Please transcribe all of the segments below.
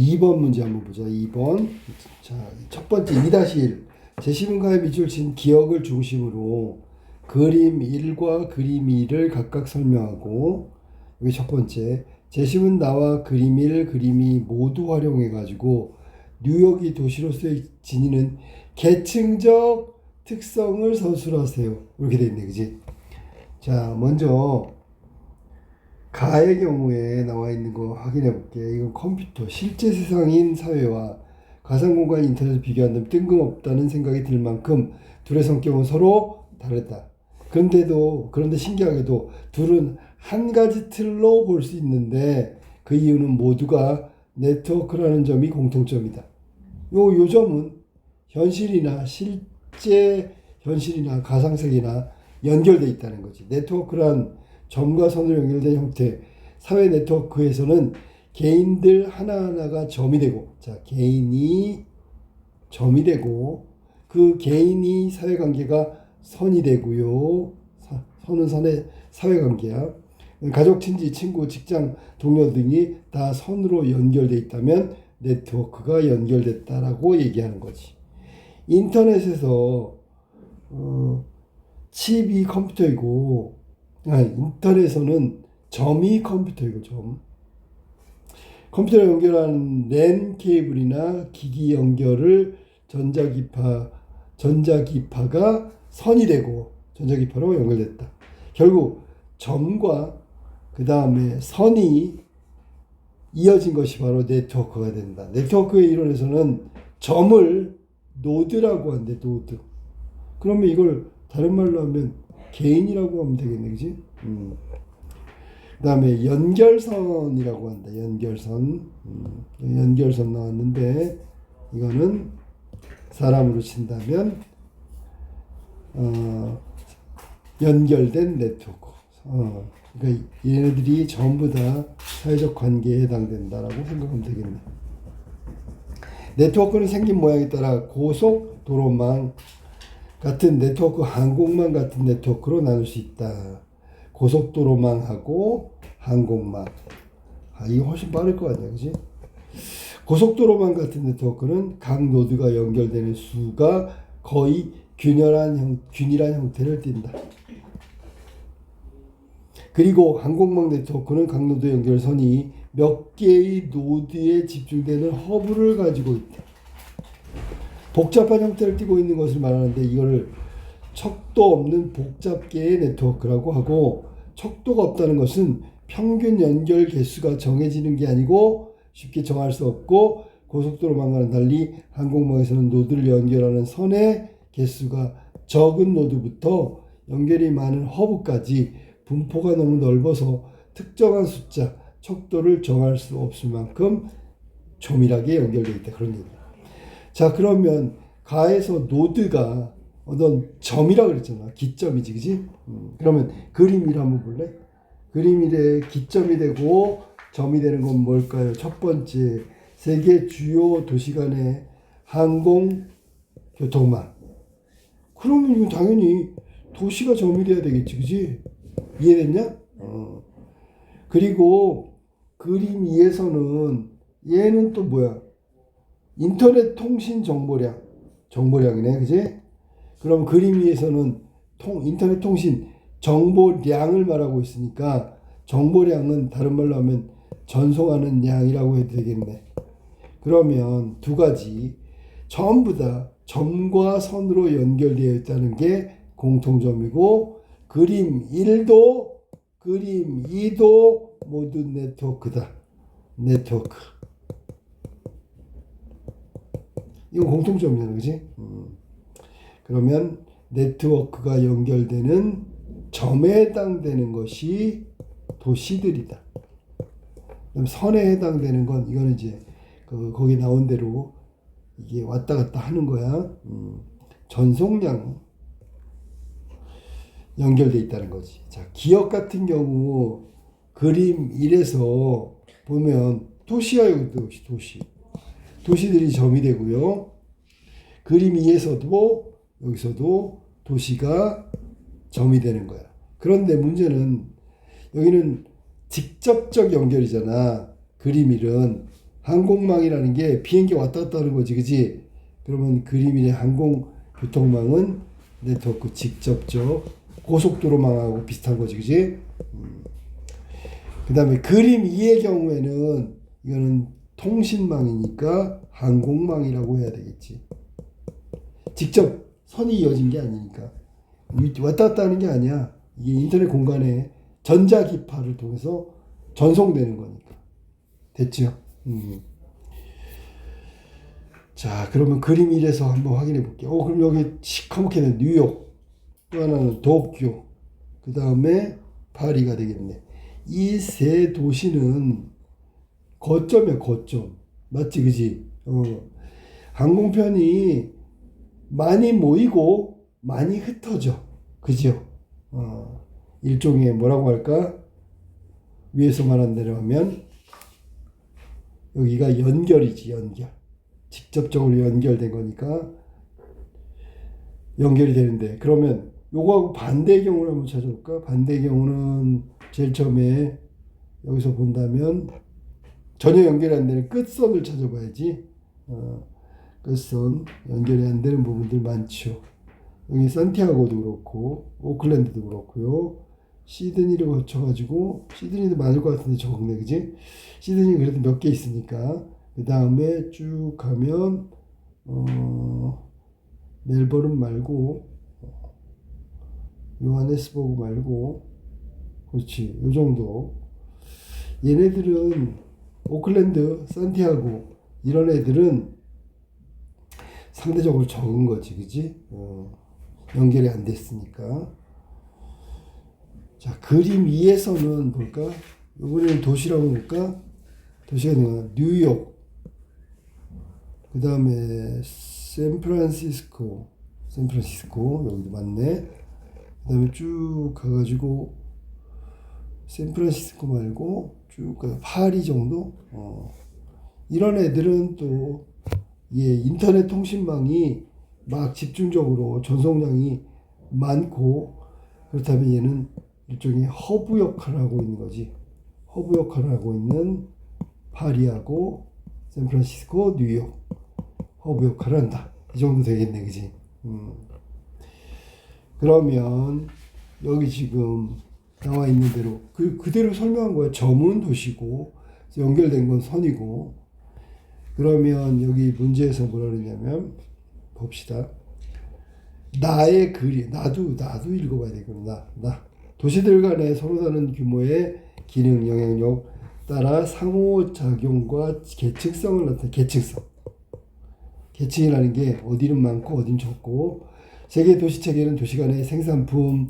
2번 문제 한번 보자. 2번. 자, 첫 번째 2-1. 제시문가의 밑줄 친 기억을 중심으로 그림 1과 그림 2를 각각 설명하고, 여기 첫 번째 제시문 나와 그림 1, 그림 2 모두 활용해 가지고 뉴욕이 도시로서의 지니는 계층적 특성을 서술하세요. 이렇게 돼 있네, 그지? 자, 먼저 가의 경우에 나와 있는 거 확인해 볼게. 이건 컴퓨터, 실제 세상인 사회와 가상공간 인터넷을 비교한다면 뜬금없다는 생각이 들 만큼 둘의 성격은 서로 다르다. 그런데 신기하게도 둘은 한 가지 틀로 볼 수 있는데 그 이유는 모두가 네트워크라는 점이 공통점이다. 요 점은 현실이나 실제 현실이나 가상세계나 연결돼 있다는 거지. 네트워크란 점과 선으로 연결된 형태. 사회 네트워크에서는 개인들 하나하나가 점이 되고, 자, 개인이 점이 되고, 그 개인이 사회관계가 선이 되고요. 선은 선의 사회관계야. 가족, 친지, 친구, 직장, 동료 등이 다 선으로 연결돼 있다면 네트워크가 연결됐다라고 얘기하는 거지. 인터넷에서 칩이 컴퓨터이고, 인터넷에서는 점이 컴퓨터이고, 점. 컴퓨터를 연결하는 랜 케이블이나 기기 연결을 전자기파가 선이 되고 전자기파로 연결됐다. 결국 점과 그 다음에 선이 이어진 것이 바로 네트워크가 된다. 네트워크의 이론에서는 점을 노드라고 한대, 노드. 그러면 이걸 다른 말로 하면 개인이라고 하면 되겠네, 그지? 그 다음에 연결선이라고 한다. 연결선. 연결선 나왔는데, 이거는 사람으로 친다면 연결된 네트워크. 그러니까 얘네들이 전부 다 사회적 관계에 해당된다라고 생각하면 되겠네. 네트워크는 생긴 모양에 따라 고속도로망 같은 네트워크, 항공망 같은 네트워크로 나눌 수 있다. 고속도로망하고 항공망. 이거 훨씬 빠를 거 아니야, 그지? 고속도로망 같은 네트워크는 각 노드가 연결되는 수가 거의 균일한 형태를 띈다. 그리고 항공망 네트워크는 각 노드 연결선이 몇 개의 노드에 집중되는 허브를 가지고 있다. 복잡한 형태를 띠고 있는 것을 말하는데 이거를 척도 없는 복잡계의 네트워크라고 하고, 척도가 없다는 것은 평균 연결 개수가 정해지는 게 아니고 쉽게 정할 수 없고, 고속도로망과는 달리 항공망에서는 노드를 연결하는 선의 개수가 적은 노드부터 연결이 많은 허브까지 분포가 너무 넓어서 특정한 숫자, 척도를 정할 수 없을 만큼 조밀하게 연결되어 있다. 그런 얘기다. 자, 그러면 가에서 노드가 어떤 점이라고 그랬잖아. 기점이지, 그지? 그러면 그림 1 한번 볼래? 그림 1에 기점이 되고 점이 되는 건 뭘까요? 첫 번째, 세계 주요 도시 간의 항공 교통망. 그러면 이건 당연히 도시가 점이 돼야 되겠지, 그지? 이해됐냐? 그리고 그림 2에서는 얘는 또 뭐야? 인터넷 통신 정보량이네, 그지? 그럼 그림 2에서는 인터넷 통신 정보량을 말하고 있으니까 정보량은 다른 말로 하면 전송하는 양이라고 해도 되겠네. 그러면 두 가지 전부 다 점과 선으로 연결되어 있다는 게 공통점이고, 그림 1도 그림 2도 모두 네트워크다. 네트워크. 이거 공통점이잖아, 그지? 그러면 네트워크가 연결되는 점에 해당되는 것이 도시들이다. 그럼 선에 해당되는 건 이거는 이제 거기 나온 대로 이게 왔다 갔다 하는 거야. 전송량 연결돼 있다는 거지. 자, 기업 같은 경우 그림 1에서 보면 도시야, 도시. 도시들이 점이 되고요. 그림 2에서도 여기서도 도시가 점이 되는 거야. 그런데 문제는 여기는 직접적 연결이잖아. 그림 1은 항공망이라는 게 비행기 왔다 갔다 하는 거지, 그지? 그러면 그림 1의 항공교통망은 네트워크 직접적 고속도로망하고 비슷한 거지, 그지? 그 다음에 그림 2의 경우에는 이거는 통신망이니까 항공망이라고 해야 되겠지. 직접 선이 이어진 게 아니니까. 왔다 갔다 하는 게 아니야. 이게 인터넷 공간에 전자기파를 통해서 전송되는 거니까. 됐죠? 자, 그러면 그림 1에서 한번 확인해 볼게요. 그럼 여기 시커멓게는 뉴욕, 또 하나는 도쿄, 그 다음에 파리가 되겠네. 이 세 도시는 거점이야, 거점. 맞지, 그지? 항공편이 많이 모이고 많이 흩어져. 그죠? 일종의 뭐라고 할까? 위에서 말한 대로 하면 여기가 연결이지, 연결. 직접적으로 연결된 거니까 연결이 되는데, 그러면 요거하고 반대의 경우를 한번 찾아볼까? 반대의 경우는 제일 처음에 여기서 본다면 전혀 연결이 안 되는 끝선을 찾아봐야지. 끝선 연결이 안 되는 부분들 많죠. 여기 산티아고도 그렇고 오클랜드도 그렇고요. 시드니를 거쳐가지고, 시드니도 많을 것 같은데 적네, 그지? 시드니 그래도 몇 개 있으니까. 그 다음에 쭉 가면 멜버른 말고 요하네스버그 말고, 그렇지, 요 정도. 얘네들은 오클랜드, 산티아고 이런 애들은 상대적으로 적은 거지, 그지? 연결이 안 됐으니까. 자, 그림 2에서는 볼까? 이번에는 도시라고 볼까? 도시가 뭐야? 뉴욕, 그 다음에 샌프란시스코 여기도 맞네. 그 다음에 쭉 가가지고 샌프란시스코 말고 쭉 가서 파리 정도. 이런 애들은 또 인터넷 통신망이 막 집중적으로 전송량이 많고, 그렇다면 얘는 일종의 허브 역할을 하고 있는 거지. 허브 역할을 하고 있는 파리하고 샌프란시스코, 뉴욕 허브 역할을 한다. 이 정도 되겠네, 그지? 그러면 여기 지금 나와 있는 대로 그대로 설명한 거야. 점은 도시고 연결된 건 선이고. 그러면 여기 문제에서 뭐라 그러냐면, 봅시다. 나의 그림, 나도 읽어봐야 되겠구나. 나. 도시들 간의 서로 다른 규모의 기능, 영향력 따라 상호작용과 계층성을 나타내. 계층이라는 게 어디는 많고 어디는 적고, 세계 도시 체계는 도시 간의 생산품,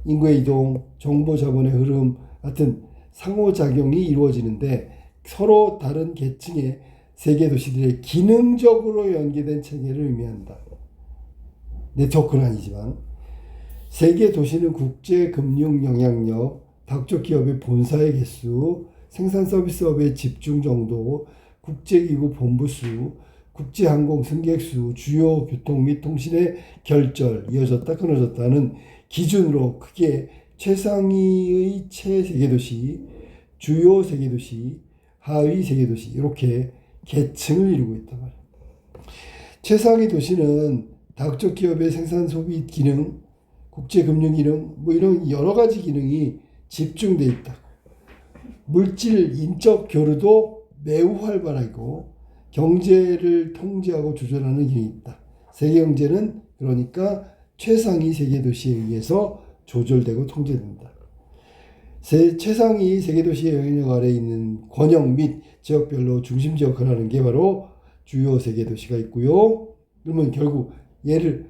인구의 이동, 정보 자본의 흐름 같은 상호작용이 이루어지는데, 서로 다른 계층의 세계 도시들의 기능적으로 연계된 체계를 의미한다. 네트워크는 아니지만. 세계 도시는 국제 금융 영향력, 다국적 기업의 본사의 개수, 생산 서비스업의 집중 정도, 국제기구 본부 수, 국제항공 승객 수, 주요 교통 및 통신의 결절, 이어졌다 끊어졌다는 기준으로 크게 최상위의 최세계도시, 주요 세계도시, 하위 세계도시 이렇게 계층을 이루고 있단 말이야. 최상위 도시는 다국적 기업의 생산 소비 기능, 국제금융 기능, 뭐 이런 여러 가지 기능이 집중돼 있다. 물질, 인적 교류도 매우 활발하고 경제를 통제하고 조절하는 기능이 있다. 세계 경제는 그러니까 최상위 세계 도시에 의해서 조절되고 통제된다. 최상위 세계 도시의 영향력 아래에 있는 권역 및 지역별로 중심지 역할을 하는 게 바로 주요 세계 도시가 있고요. 그러면 결국 얘를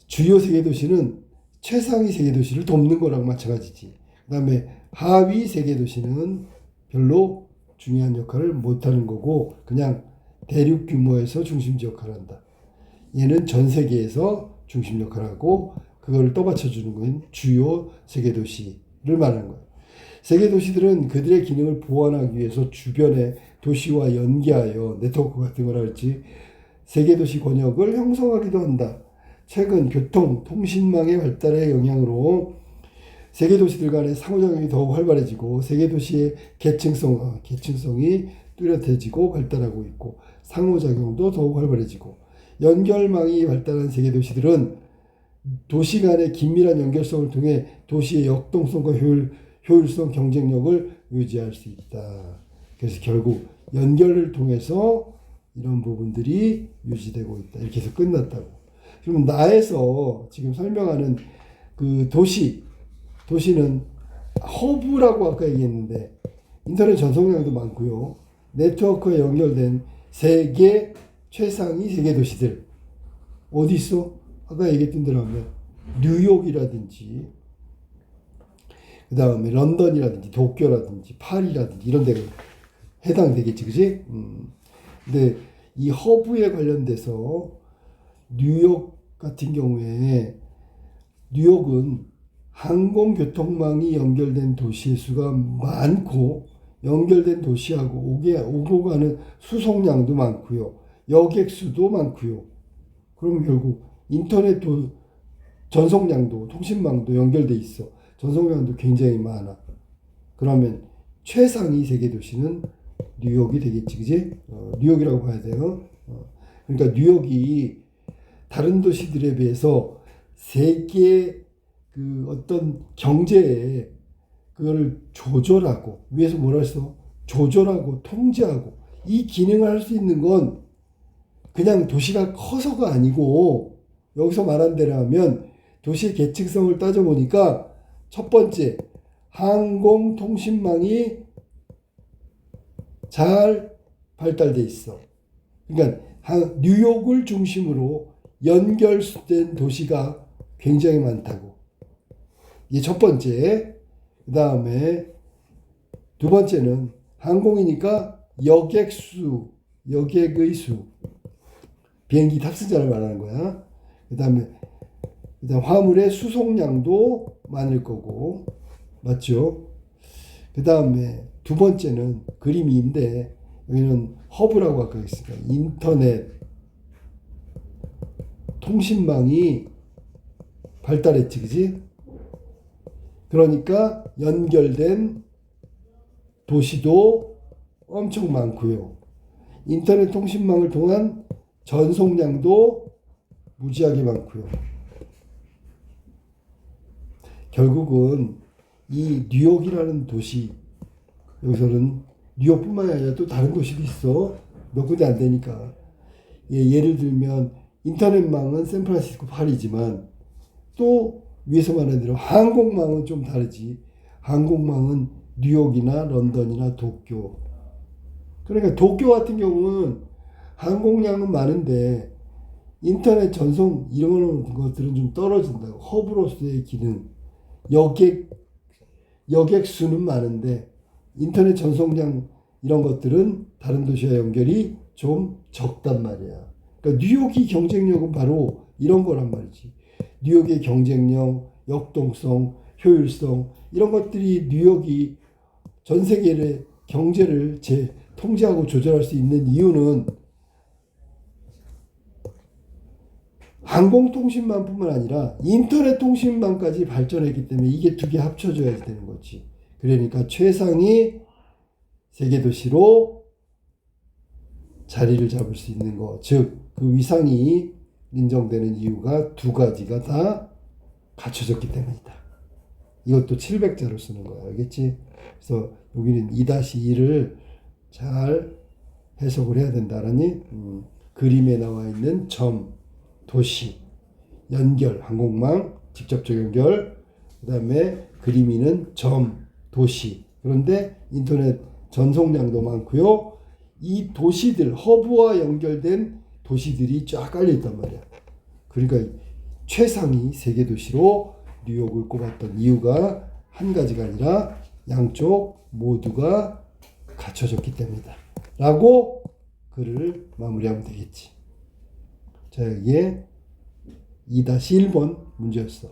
주요 세계 도시는 최상위 세계 도시를 돕는 거랑 마찬가지지. 그 다음에 하위 세계 도시는 별로 중요한 역할을 못하는 거고, 그냥 대륙 규모에서 중심지 역할을 한다. 얘는 전 세계에서 중심 역할을 하고, 그걸 떠받쳐주는 건 주요 세계 도시를 말하는 거예요. 세계 도시들은 그들의 기능을 보완하기 위해서 주변의 도시와 연계하여 네트워크 같은 거라 할지 세계 도시 권역을 형성하기도 한다. 최근 교통, 통신망의 발달의 영향으로 세계 도시들 간의 상호작용이 더욱 활발해지고 세계 도시의 계층성이 뚜렷해지고 발달하고 있고 상호작용도 더욱 활발해지고 연결망이 발달한 세계 도시들은 도시 간의 긴밀한 연결성을 통해 도시의 역동성과 효율성, 경쟁력을 유지할 수 있다. 그래서 결국 연결을 통해서 이런 부분들이 유지되고 있다. 이렇게 해서 끝났다고. 그러면 나에서 지금 설명하는 그 도시는 허브라고 아까 얘기했는데 인터넷 전송량도 많고요. 네트워크에 연결된 세계 최상위 세계 도시들 어디 있어? 아까 얘기했던 대로 하면 뉴욕이라든지 그 다음에 런던이라든지 도쿄라든지 파리라든지 이런 데가 해당되겠지, 그지? 근데 이 허브에 관련돼서 뉴욕 같은 경우에 뉴욕은 항공교통망이 연결된 도시의 수가 많고 연결된 도시하고 오고 가는 수송량도 많고요. 여객수도 많고요. 그럼 결국 인터넷 전송량도 통신망도 연결돼 있어. 전송량도 굉장히 많아. 그러면 최상위 세계 도시는 뉴욕이 되겠지, 그지? 뉴욕이라고 봐야 돼요. 그러니까 뉴욕이 다른 도시들에 비해서 세계 그 어떤 경제에 그걸 조절하고 위에서 뭐라 했어? 조절하고 통제하고 이 기능을 할 수 있는 건 그냥 도시가 커서가 아니고 여기서 말한 대로 하면 도시의 계층성을 따져보니까 첫 번째 항공통신망이 잘 발달돼 있어. 그러니까 뉴욕을 중심으로 연결된 도시가 굉장히 많다고. 이게 첫 번째. 그 다음에 두 번째는 항공이니까 여객의 수, 비행기 탑승자를 말하는 거야. 그 다음에 화물의 수송량도 많을 거고, 맞죠? 그 다음에 두 번째는 그림인데 여기는 허브라고 아까 했으니까 인터넷 통신망이 발달했지, 그지? 그러니까 연결된 도시도 엄청 많고요. 인터넷 통신망을 통한 전송량도 무지하게 많고요. 결국은 이 뉴욕이라는 도시, 여기서는 뉴욕뿐만 아니라 또 다른 도시도 있어. 몇 군데 안 되니까. 예를 들면 인터넷망은 샌프란시스코, 파리지만 또 위에서 말한 대로 항공망은 좀 다르지. 항공망은 뉴욕이나 런던이나 도쿄. 그러니까 도쿄 같은 경우는 항공량은 많은데 인터넷 전송 이런 것들은 좀 떨어진다고. 허브로서의 기능. 여객수는 많은데 인터넷 전송량 이런 것들은 다른 도시와 연결이 좀 적단 말이야. 그러니까 뉴욕이 경쟁력은 바로 이런 거란 말이지. 뉴욕의 경쟁력, 역동성, 효율성 이런 것들이 뉴욕이 전 세계의 경제를 통제하고 조절할 수 있는 이유는 항공통신망뿐만 아니라 인터넷 통신망까지 발전했기 때문에 이게 두 개 합쳐져야 되는 거지. 그러니까 최상위 세계도시로 자리를 잡을 수 있는 것, 즉 그 위상이 인정되는 이유가 두 가지가 다 갖춰졌기 때문이다. 이것도 700자로 쓰는 거야. 알겠지? 그래서 여기는 2-2를 잘 해석을 해야 된다라니 그림에 나와 있는 점, 도시, 연결, 항공망, 직접적 연결, 그 다음에 그림이는 점, 도시. 그런데 인터넷 전송량도 많고요. 이 도시들, 허브와 연결된 도시들이 쫙 깔려있단 말이야. 그러니까 최상위 세계도시로 뉴욕을 꼽았던 이유가 한 가지가 아니라 양쪽 모두가 갖춰졌기 때문이다. 라고 글을 마무리하면 되겠지. 자, 여기에 2-1번 문제였어.